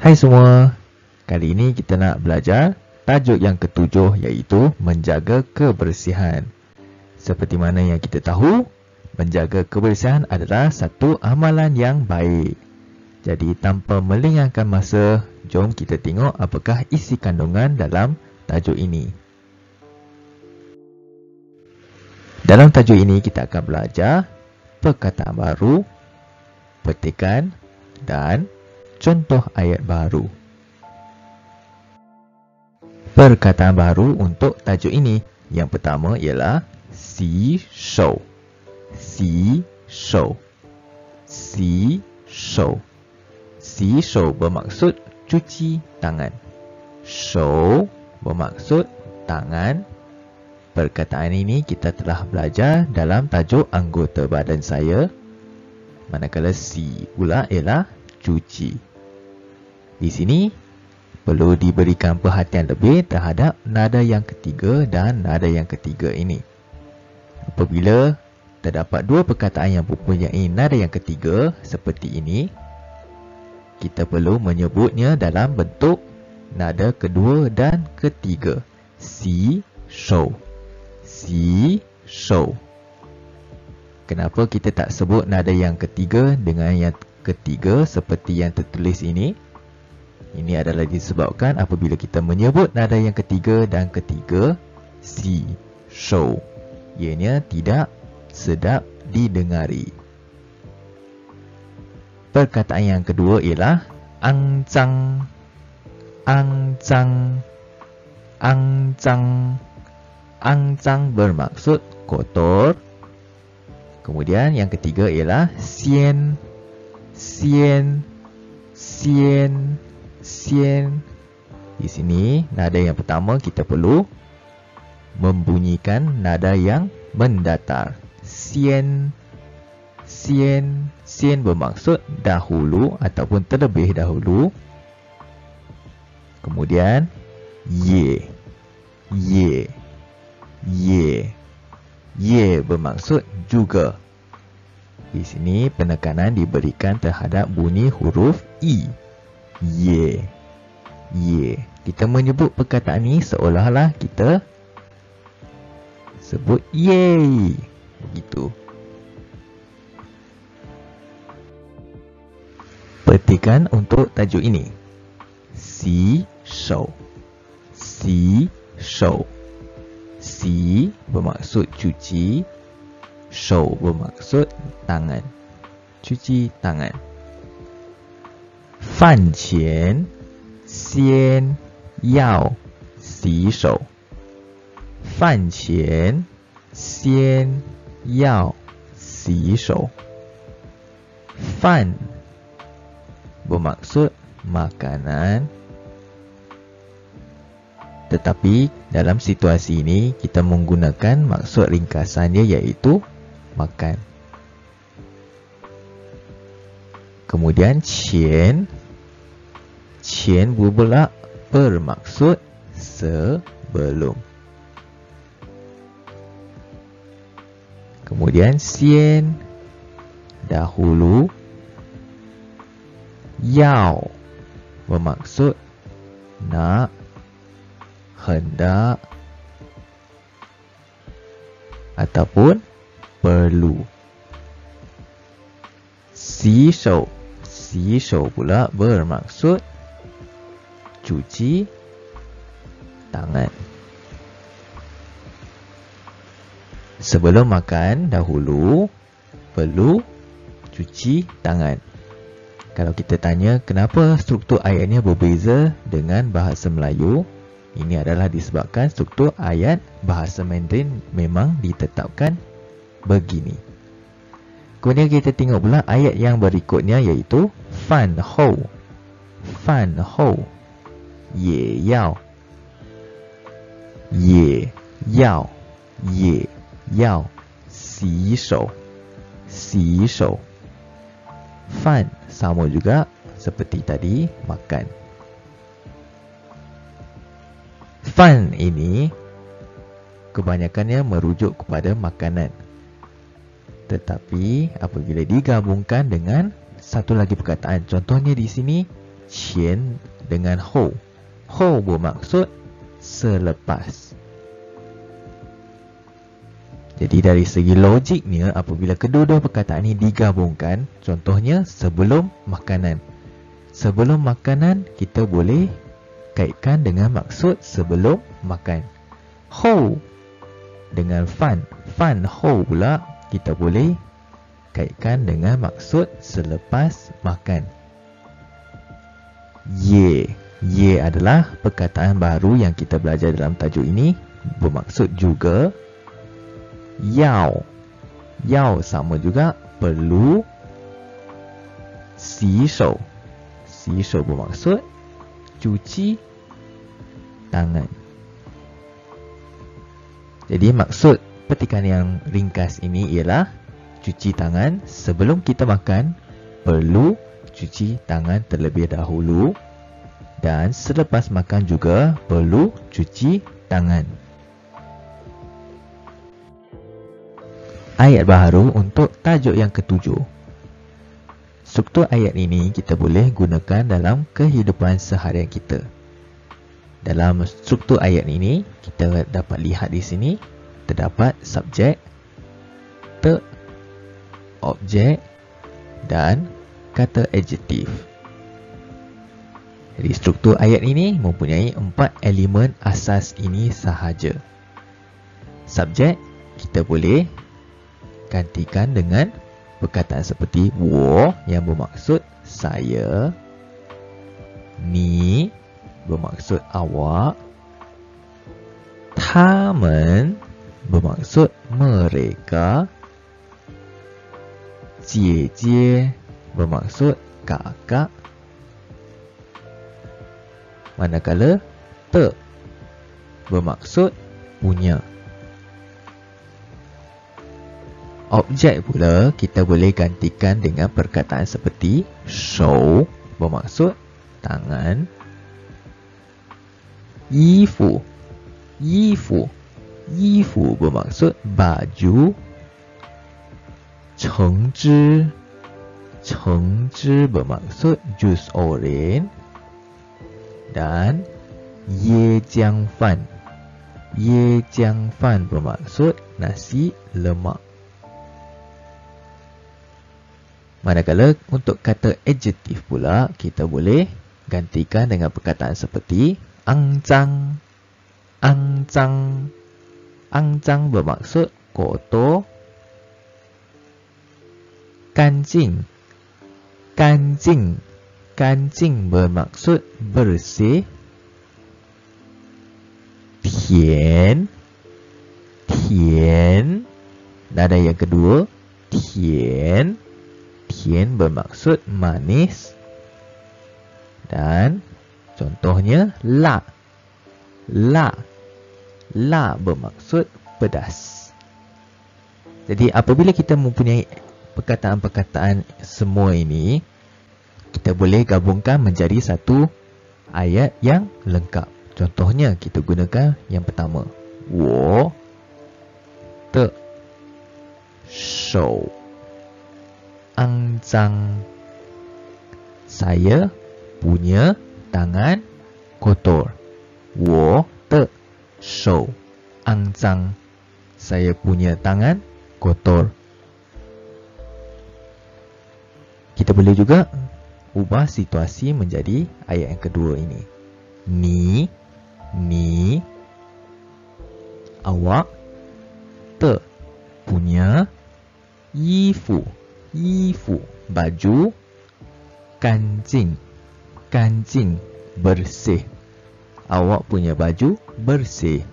Hai semua, kali ini kita nak belajar tajuk yang ketujuh iaitu menjaga kebersihan. Seperti mana yang kita tahu, menjaga kebersihan adalah satu amalan yang baik. Jadi tanpa melengahkan masa, jom kita tengok apakah isi kandungan dalam tajuk ini. Dalam tajuk ini kita akan belajar perkataan baru, petikan dan contoh ayat baru. Perkataan baru untuk tajuk ini. Yang pertama ialah洗手. 洗手. 洗手. 洗手 bermaksud cuci tangan. 手 bermaksud tangan. Perkataan ini kita telah belajar dalam tajuk anggota badan saya. Manakala si pula ialah cuci. Di sini perlu diberikan perhatian lebih terhadap nada yang ketiga dan nada yang ketiga ini. Apabila terdapat dua perkataan yang mempunyai nada yang ketiga seperti ini, kita perlu menyebutnya dalam bentuk nada kedua dan ketiga. Si, shou. Si, shou. Kenapa kita tak sebut nada yang ketiga dengan yang ketiga seperti yang tertulis ini? Ini adalah disebabkan apabila kita menyebut nada yang ketiga dan ketiga, si, shou, ianya tidak sedap didengari. Perkataan yang kedua ialah angcang. Angcang. Angcang. Angcang bermaksud kotor. Kemudian yang ketiga ialah xian. Xian. Xian. Xian. Di sini nada yang pertama kita perlu membunyikan nada yang mendatar. Xian. Xian. Xian bermaksud dahulu ataupun terlebih dahulu. Kemudian ye. Ye. Ye. Ye bermaksud juga. Di sini penekanan diberikan terhadap bunyi huruf i. Ye. Ye. Kita menyebut perkataan ini seolah-olah kita sebut yay. Begitu. Petikan untuk tajuk ini. Si, shou. Si, shou. Si bermaksud cuci. Shou bermaksud tangan. Cuci tangan. Fan qian xian yao xi shou. Fan qian xian yao xi shou. Fan bermaksud makanan. Tetapi dalam situasi ini kita menggunakan maksud ringkasannya iaitu makan. Kemudian qian. Qian pula bermaksud sebelum. Kemudian xian dahulu. Yao bermaksud nak, hendak ataupun perlu. Si shou. Si shou pula bermaksud cuci tangan. Sebelum makan dahulu perlu cuci tangan. Kalau kita tanya kenapa struktur ayatnya berbeza dengan bahasa Melayu, ini adalah disebabkan struktur ayat bahasa Mandarin memang ditetapkan begini. Kemudian kita tengok pula ayat yang berikutnya iaitu fan hou. Fan hou. Ye yao. Ye yao. Ye yao. Xi shou. Xi shou. Fan sama juga seperti tadi, makan. Fan ini kebanyakannya merujuk kepada makanan. Tetapi apabila digabungkan dengan satu lagi perkataan, contohnya di sini 前 dengan 后 后 bermaksud selepas. Jadi dari segi logiknya, apabila kedua-dua perkataan ini digabungkan, contohnya sebelum makanan. Sebelum makanan, kita boleh kaitkan dengan maksud sebelum makan. Hou dengan fan. Fan hou pula kita boleh kaitkan dengan maksud selepas makan. Ye. Ye adalah perkataan baru yang kita belajar dalam tajuk ini. Bermaksud juga yao. Yao sama juga perlu. Xi shou. Xi shou bermaksud cuci tangan. Jadi maksud petikan yang ringkas ini ialah cuci tangan sebelum kita makan, perlu cuci tangan terlebih dahulu, dan selepas makan juga perlu cuci tangan. Ayat baharu untuk tajuk yang ketujuh. Struktur ayat ini kita boleh gunakan dalam kehidupan seharian kita. Dalam struktur ayat ini, kita dapat lihat di sini terdapat subjek, te, objek dan kata adjektif. Jadi struktur ayat ini mempunyai 4 elemen asas ini sahaja. Subjek kita boleh gantikan dengan perkataan seperti 我 yang bermaksud saya, 你 bermaksud awak, 他们 bermaksud mereka, 姐姐 bermaksud kakak, manakala te bermaksud punya. Objek pula kita boleh gantikan dengan perkataan seperti 手 bermaksud tangan, 衣服 衣服 衣服 bermaksud baju, 橙汁 橙汁 bermaksud jus oren, dan 椰浆饭 椰浆饭 bermaksud nasi lemak. Manakala untuk kata adjektif pula, kita boleh gantikan dengan perkataan seperti 肮脏 肮脏 肮脏 bermaksud kotor, 干净 干净 干净 bermaksud bersih, 甜 甜 nada yang kedua 甜 甜 bermaksud manis, dan contohnya la la la bermaksud pedas. Jadi apabila kita mempunyai perkataan-perkataan semua ini, kita boleh gabungkan menjadi satu ayat yang lengkap. Contohnya kita gunakan yang pertama, 我的手肮脏 saya punya tangan kotor. 我的手肮脏 saya punya tangan kotor. Kita boleh juga ubah situasi menjadi ayat yang kedua ini. 你 awak 的 punya 衣服 baju, 干净 bersih, awak punya baju bersih.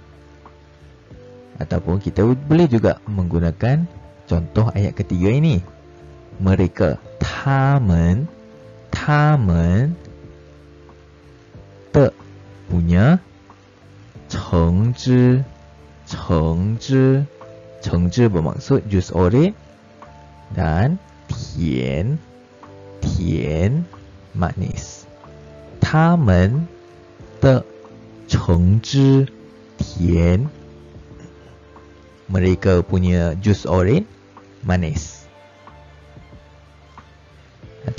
Ataupun kita boleh juga menggunakan contoh ayat ketiga ini, mereka 他们 的 punya 橙汁 bermaksud jus oren, dan 甜 manis. 他们的橙汁甜 mereka punya jus oren manis.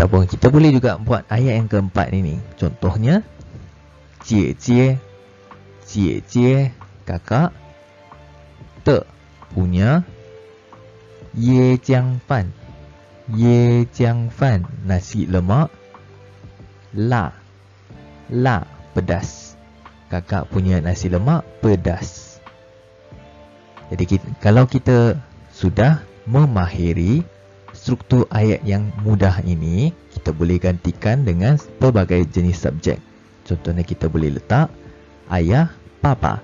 Ataupun kita boleh juga buat ayat yang keempat ini. Contohnya, Jie kakak, Te punya, Ye jiang fan nasi lemak, La pedas, kakak punya nasi lemak pedas. Jadi kalau kita sudah memahiri struktur ayat yang mudah ini, kita boleh gantikan dengan pelbagai jenis subjek. Contohnya kita boleh letak ayah, papa,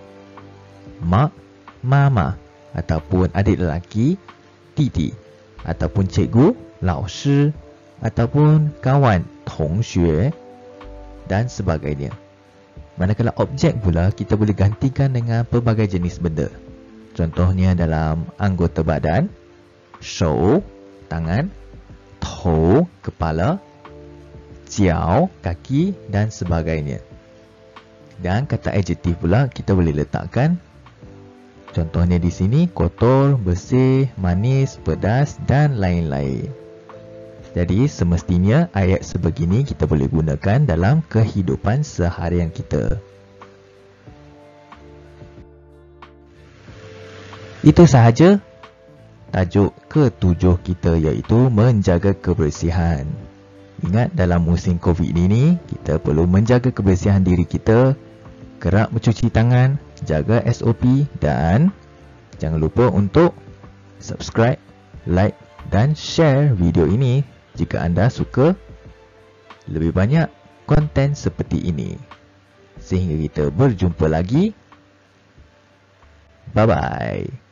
mak, mama, ataupun adik lelaki, titi, ataupun cikgu, lao shi, ataupun kawan, tongxue, dan sebagainya. Manakala objek pula, kita boleh gantikan dengan pelbagai jenis benda. Contohnya dalam anggota badan, shou, tangan, tou, kepala, jiao, kaki, dan sebagainya. Dan kata adjektif pula kita boleh letakkan. Contohnya di sini, kotor, bersih, manis, pedas, dan lain-lain. Jadi semestinya ayat sebegini kita boleh gunakan dalam kehidupan seharian kita. Itu sahaja tajuk ke-7 kita, iaitu menjaga kebersihan. Ingat, dalam musim COVID ini, kita perlu menjaga kebersihan diri kita, kerap mencuci tangan, jaga SOP, dan jangan lupa untuk subscribe, like dan share video ini jika anda suka lebih banyak konten seperti ini. Sehingga kita berjumpa lagi. Bye-bye.